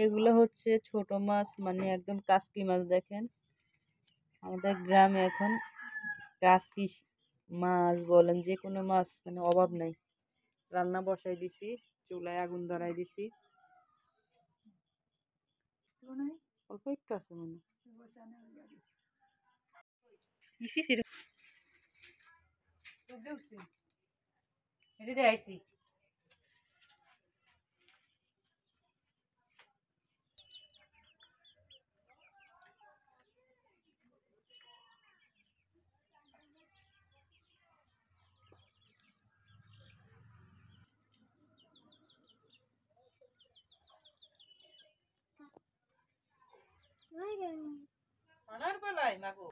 এগুলো হচ্ছে ছোট মাছ, মানে একদম কাসকি মাছ। দেখেন আমাদের গ্রামে এখন কাসকি মাছ বলেন, যে কোনো মাছ মানে অভাব নাই। রান্না বসাই দিছি, চুলায় আগুন ধরাই দিছি। অল্প একটু আছে মানে আইসি। আনার বেলায় মাগো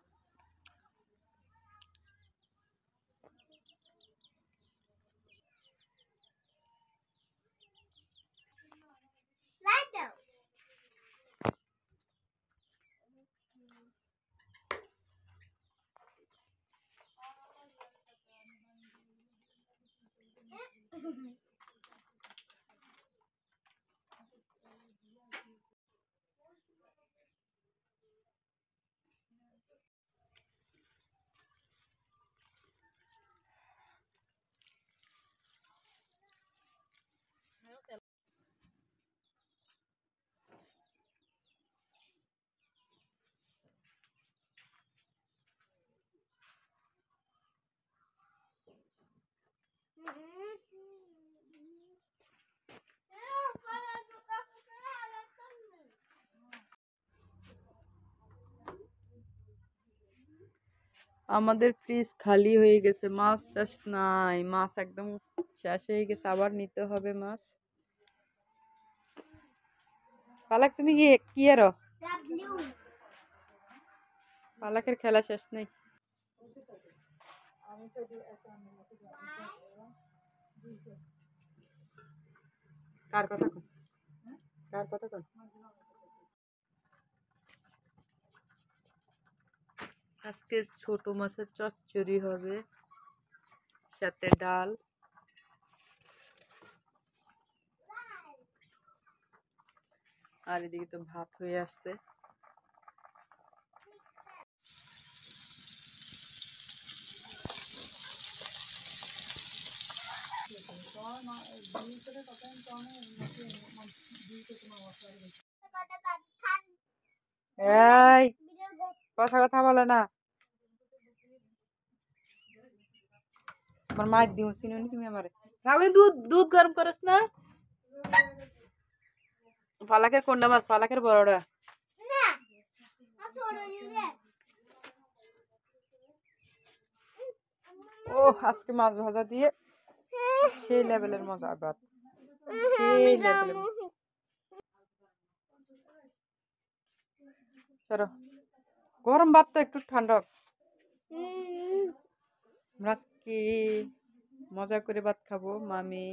আমাদের ফ্রিজ খালি হয়ে গেছে, মাছ টাছ নাই, মাছ একদম শেষ হয়ে গেছে, আবার নিতে হবে মাছ। পালাক তুমি কি আরো পালাকের খেলা শেষ নেই। কার কথা কন, কার কথা কন? আজকে ছোট মাছের চচ্চড়ি হবে, সাথে ডাল। আর এদিকে তো ভাত হয়ে আসছে। এই কথা কথা বলে না, আমার মায়ের দিও চিনি তুমি আমার দুধ দুধ গরম করস না। পালাকের কোনটা মাছ? পালাকের বড়টা। ও আজকে মাছ ভাজা দিয়ে সেই লেভেলের মজা ভাত, সেই লেভেলের। চলো গরম ভাত তো একটু ঠান্ডা। আমরা আজকে মজা করে ভাত খাবো, মামি